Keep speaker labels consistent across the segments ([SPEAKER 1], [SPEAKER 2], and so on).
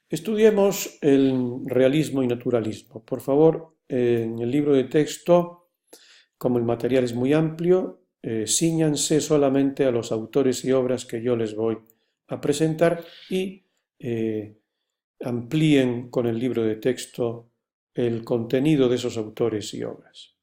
[SPEAKER 1] Estudiemos el realismo y naturalismo. Por favor, en el libro de texto, como el material es muy amplio, cíñanse solamente a los autores y obras que yo les voy a presentar y eh, amplíen con el libro de texto el contenido de esos autores y obras.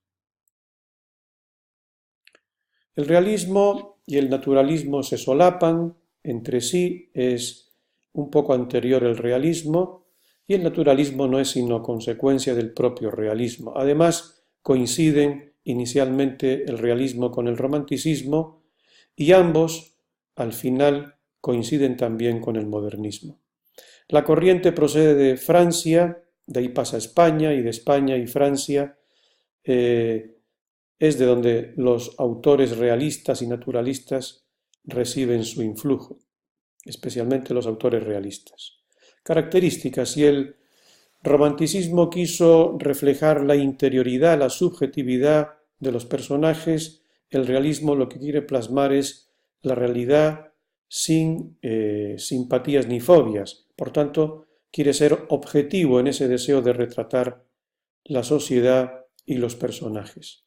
[SPEAKER 1] El realismo y el naturalismo se solapan entre sí, es un poco anterior el realismo y el naturalismo no es sino consecuencia del propio realismo. Además, coinciden inicialmente el realismo con el romanticismo y ambos, al final, coinciden también con el modernismo. La corriente procede de Francia, de ahí pasa a España y de España y Francia es de donde los autores realistas y naturalistas reciben su influjo, especialmente los autores realistas. Características: si el romanticismo quiso reflejar la interioridad, la subjetividad de los personajes, el realismo lo que quiere plasmar es la realidad sin simpatías ni fobias. Por tanto, quiere ser objetivo en ese deseo de retratar la sociedad y los personajes.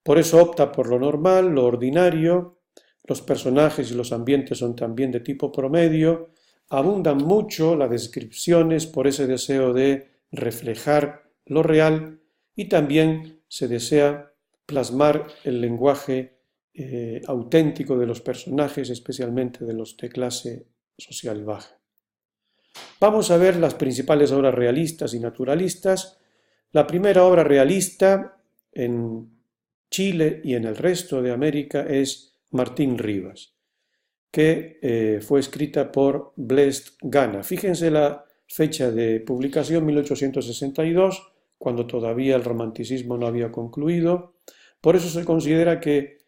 [SPEAKER 1] Por eso opta por lo normal, lo ordinario, los personajes y los ambientes son también de tipo promedio, abundan mucho las descripciones por ese deseo de reflejar lo real y también se desea plasmar el lenguaje auténtico de los personajes, especialmente de los de clase social baja. Vamos a ver las principales obras realistas y naturalistas. La primera obra realista en Chile y en el resto de América es Martín Rivas, que fue escrita por Blest Gana. Fíjense la fecha de publicación, 1862, cuando todavía el romanticismo no había concluido. Por eso se considera que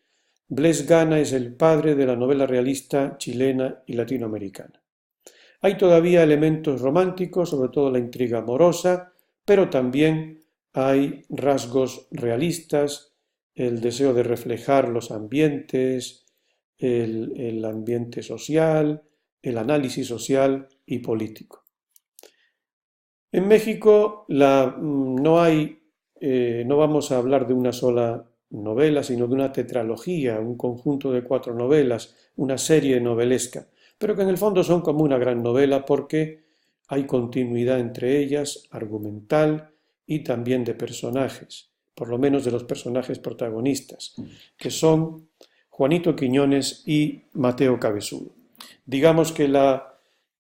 [SPEAKER 1] Blest Gana es el padre de la novela realista chilena y latinoamericana. Hay todavía elementos románticos, sobre todo la intriga amorosa, pero también hay rasgos realistas, el deseo de reflejar los ambientes, el ambiente social, el análisis social y político. En México no vamos a hablar de una sola novela, sino de una tetralogía, un conjunto de 4 novelas, una serie novelesca, pero que en el fondo son como una gran novela porque hay continuidad entre ellas, argumental y también de personajes, por lo menos de los personajes protagonistas, que son Juanito Quiñones y Mateo Cabezudo. Digamos que la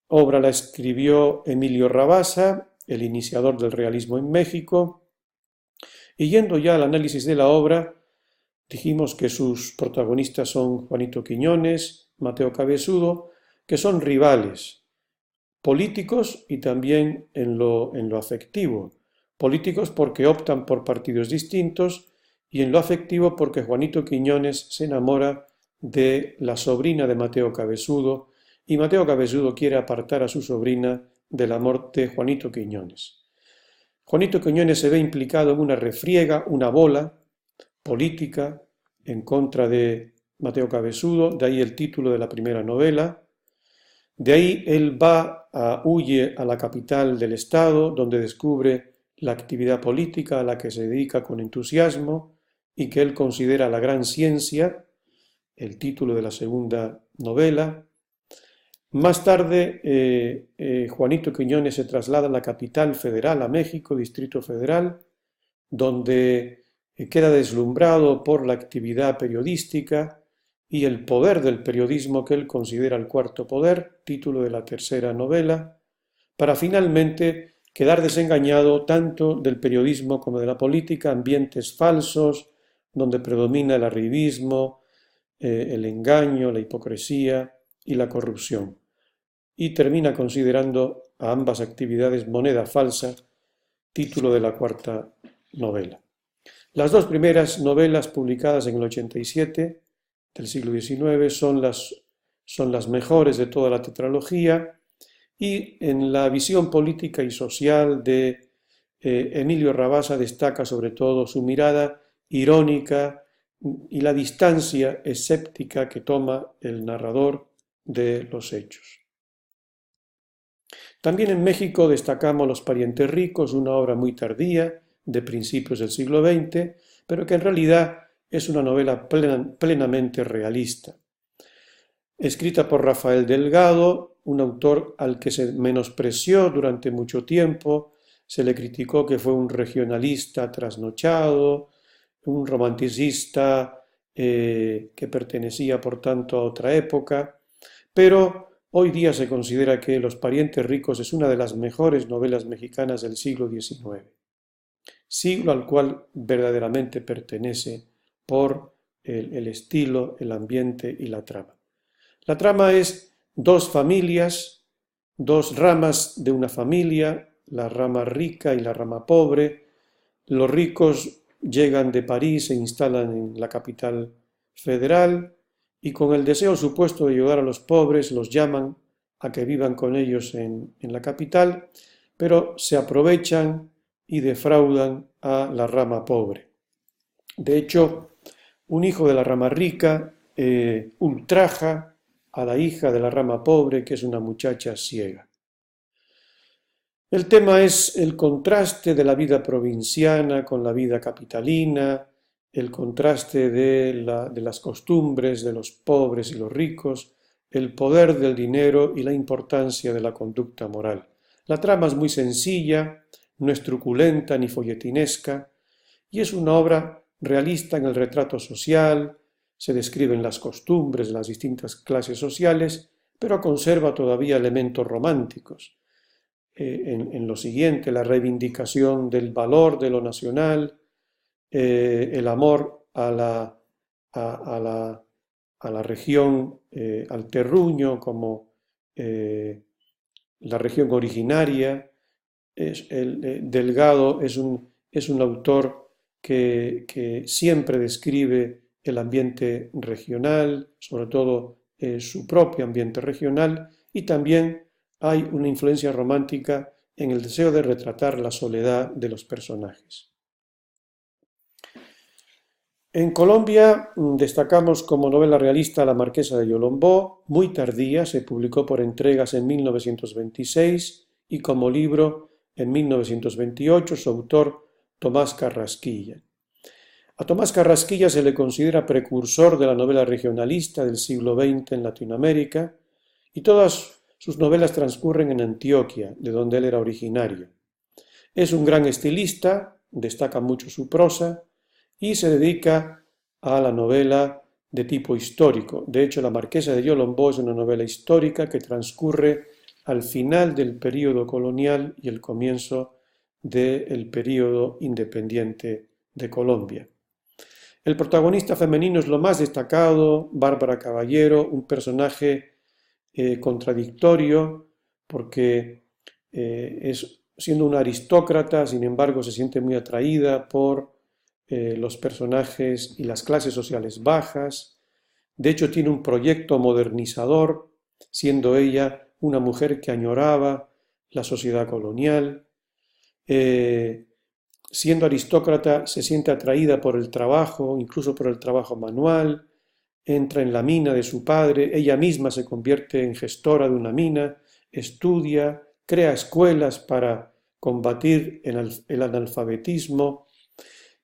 [SPEAKER 1] obra la escribió Emilio Rabasa, el iniciador del realismo en México, y yendo ya al análisis de la obra, dijimos que sus protagonistas son Juanito Quiñones, Mateo Cabezudo, que son rivales políticos y también en lo afectivo. Políticos porque optan por partidos distintos y en lo afectivo porque Juanito Quiñones se enamora de la sobrina de Mateo Cabezudo y Mateo Cabezudo quiere apartar a su sobrina del amor de Juanito Quiñones. Juanito Quiñones se ve implicado en una refriega, una bola política en contra de Mateo Cabezudo, de ahí el título de la primera novela. De ahí él huye a la capital del estado, donde descubre la actividad política a la que se dedica con entusiasmo y que él considera la gran ciencia, el título de la segunda novela. Más tarde, Juanito Quiñones se traslada a la capital federal, a México, Distrito Federal, donde queda deslumbrado por la actividad periodística y el poder del periodismo que él considera el cuarto poder, título de la tercera novela, para finalmente quedar desengañado tanto del periodismo como de la política, ambientes falsos, donde predomina el arribismo, el engaño, la hipocresía y la corrupción. Y termina considerando a ambas actividades moneda falsa, título de la cuarta novela. Las dos primeras novelas publicadas en el 87 del siglo XIX son las mejores de toda la tetralogía y en la visión política y social de Emilio Rabasa destaca sobre todo su mirada irónica y la distancia escéptica que toma el narrador de los hechos. También en México destacamos Los parientes ricos, una obra muy tardía, de principios del siglo XX, pero que en realidad es una novela plenamente realista. Escrita por Rafael Delgado, un autor al que se menospreció durante mucho tiempo, se le criticó que fue un regionalista trasnochado, un romanticista que pertenecía por tanto a otra época, pero hoy día se considera que Los parientes ricos es una de las mejores novelas mexicanas del siglo XIX, siglo al cual verdaderamente pertenece por el estilo, el ambiente y la trama. La trama es dos familias, dos ramas de una familia, la rama rica y la rama pobre. Los ricos llegan de París, se instalan en la capital federal y con el deseo supuesto de ayudar a los pobres los llaman a que vivan con ellos en la capital, pero se aprovechan y defraudan a la rama pobre. De hecho, un hijo de la rama rica ultraja a la hija de la rama pobre, que es una muchacha ciega. El tema es el contraste de la vida provinciana con la vida capitalina, el contraste de las costumbres de los pobres y los ricos, el poder del dinero y la importancia de la conducta moral. La trama es muy sencilla, no es truculenta ni folletinesca, y es una obra realista en el retrato social, se describen las costumbres de las distintas clases sociales, pero conserva todavía elementos románticos. En lo siguiente, la reivindicación del valor de lo nacional, el amor a la región, al terruño como la región originaria. Delgado es un autor que siempre describe el ambiente regional, sobre todo su propio ambiente regional, y también hay una influencia romántica en el deseo de retratar la soledad de los personajes. En Colombia destacamos como novela realista La Marquesa de Yolombó, muy tardía, se publicó por entregas en 1926 y como libro en 1928, su autor Tomás Carrasquilla. A Tomás Carrasquilla se le considera precursor de la novela regionalista del siglo XX en Latinoamérica y todas sus novelas transcurren en Antioquia, de donde él era originario. Es un gran estilista, destaca mucho su prosa y se dedica a la novela de tipo histórico. De hecho, La Marquesa de Yolombó es una novela histórica que transcurre al final del período colonial y el comienzo del período independiente de Colombia. El protagonista femenino es lo más destacado, Bárbara Caballero, un personaje contradictorio porque siendo una aristócrata, sin embargo, se siente muy atraída por los personajes y las clases sociales bajas. De hecho, tiene un proyecto modernizador, siendo ella una mujer que añoraba la sociedad colonial. Siendo aristócrata, se siente atraída por el trabajo, incluso por el trabajo manual, entra en la mina de su padre, ella misma se convierte en gestora de una mina, estudia, crea escuelas para combatir el analfabetismo,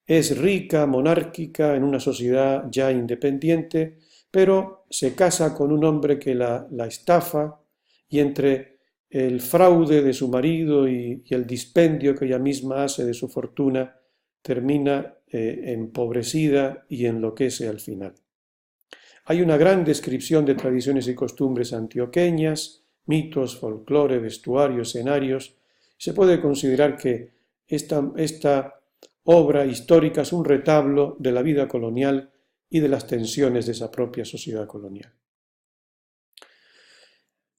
[SPEAKER 1] es rica, monárquica, en una sociedad ya independiente, pero se casa con un hombre que la estafa y entre el fraude de su marido y el dispendio que ella misma hace de su fortuna, termina empobrecida y enloquece al final. Hay una gran descripción de tradiciones y costumbres antioqueñas, mitos, folclore, vestuario, escenarios. Se puede considerar que esta obra histórica es un retablo de la vida colonial y de las tensiones de esa propia sociedad colonial.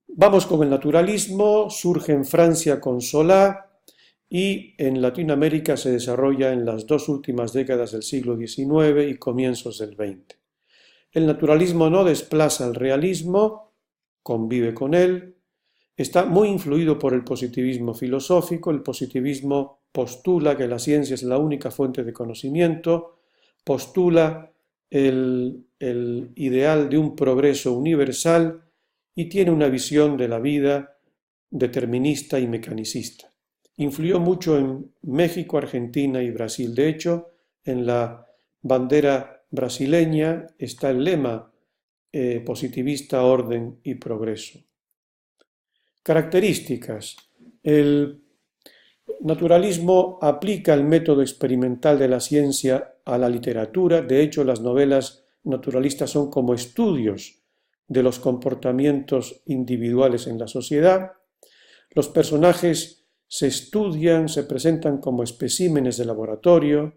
[SPEAKER 1] Vamos con el naturalismo, surge en Francia con Solá y en Latinoamérica se desarrolla en las dos últimas décadas del siglo XIX y comienzos del XX. El naturalismo no desplaza al realismo, convive con él, está muy influido por el positivismo filosófico. El positivismo postula que la ciencia es la única fuente de conocimiento, postula el ideal de un progreso universal y tiene una visión de la vida determinista y mecanicista. Influyó mucho en México, Argentina y Brasil. De hecho, en la bandera brasileña está el lema positivista, orden y progreso. Características. El naturalismo aplica el método experimental de la ciencia a la literatura. De hecho, las novelas naturalistas son como estudios de los comportamientos individuales en la sociedad. Los personajes se estudian, se presentan como especímenes de laboratorio,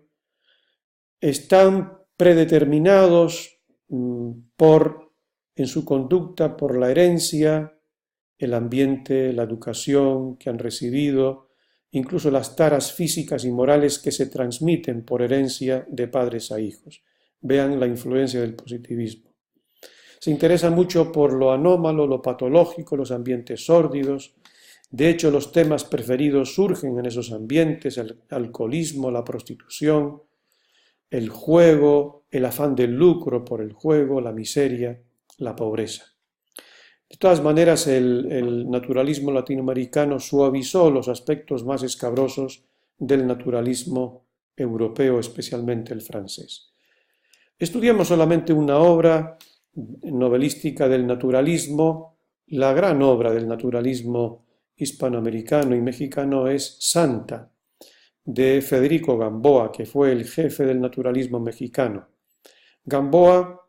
[SPEAKER 1] están predeterminados en su conducta por la herencia, el ambiente, la educación que han recibido, incluso las taras físicas y morales que se transmiten por herencia de padres a hijos. Vean la influencia del positivismo. Se interesa mucho por lo anómalo, lo patológico, los ambientes sórdidos. De hecho, los temas preferidos surgen en esos ambientes: el alcoholismo, la prostitución, el juego, el afán del lucro por el juego, la miseria, la pobreza. De todas maneras, el naturalismo latinoamericano suavizó los aspectos más escabrosos del naturalismo europeo, especialmente el francés. Estudiamos solamente una obra novelística del naturalismo. La gran obra del naturalismo hispanoamericano y mexicano es Santa, de Federico Gamboa, que fue el jefe del naturalismo mexicano. Gamboa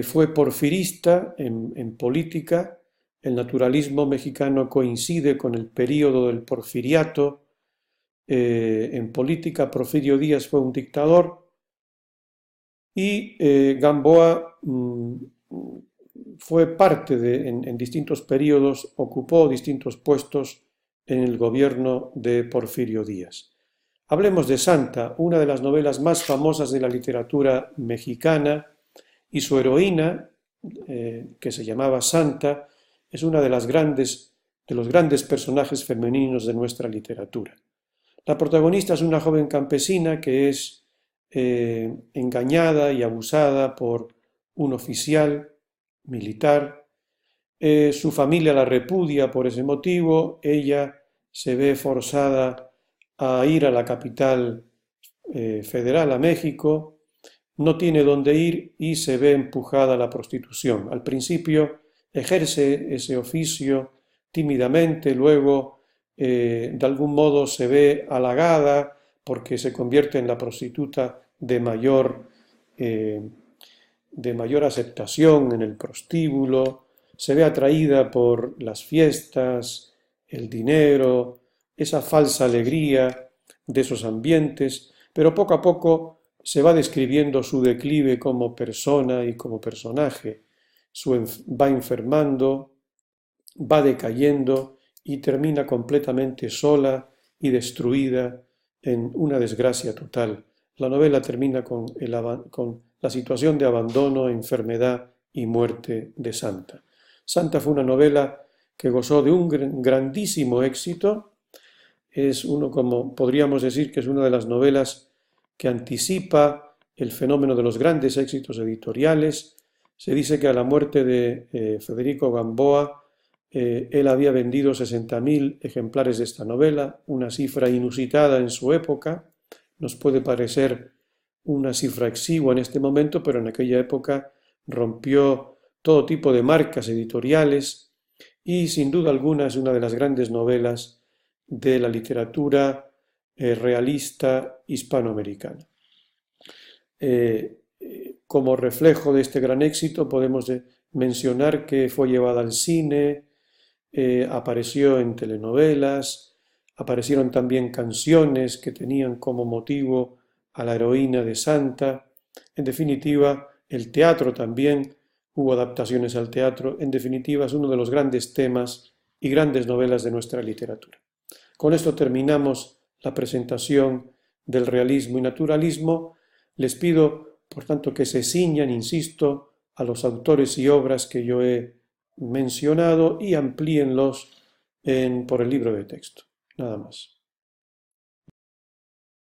[SPEAKER 1] fue porfirista en política. El naturalismo mexicano coincide con el período del porfiriato. En política, Porfirio Díaz fue un dictador y Gamboa fue parte en distintos periodos, ocupó distintos puestos en el gobierno de Porfirio Díaz. Hablemos de Santa, una de las novelas más famosas de la literatura mexicana, y su heroína, que se llamaba Santa, es una de los grandes personajes femeninos de nuestra literatura. La protagonista es una joven campesina que es engañada y abusada por un oficial militar. Su familia la repudia por ese motivo. Ella se ve forzada a ir a la capital federal, a México. No tiene dónde ir y se ve empujada a la prostitución. Al principio ejerce ese oficio tímidamente, luego de algún modo se ve halagada porque se convierte en la prostituta de mayor aceptación en el prostíbulo, se ve atraída por las fiestas, el dinero, esa falsa alegría de esos ambientes, pero poco a poco se va describiendo su declive como persona y como personaje. Va enfermando, va decayendo y termina completamente sola y destruida en una desgracia total. La novela termina con la situación de abandono, enfermedad y muerte de Santa. Santa fue una novela que gozó de un grandísimo éxito. Como podríamos decir, que es una de las novelas que anticipa el fenómeno de los grandes éxitos editoriales. Se dice que a la muerte de Federico Gamboa, él había vendido 60.000 ejemplares de esta novela, una cifra inusitada en su época. Nos puede parecer una cifra exigua en este momento, pero en aquella época rompió todo tipo de marcas editoriales y sin duda alguna es una de las grandes novelas de la literatura realista hispanoamericana. Como reflejo de este gran éxito podemos mencionar que fue llevada al cine, apareció en telenovelas, aparecieron también canciones que tenían como motivo a la heroína de Santa. En definitiva, el teatro también, hubo adaptaciones al teatro. En definitiva, es uno de los grandes temas y grandes novelas de nuestra literatura. Con esto terminamos la presentación del realismo y naturalismo. Les pido, por tanto, que se ciñan, insisto, a los autores y obras que yo he mencionado y amplíenlos por el libro de texto. Nada más.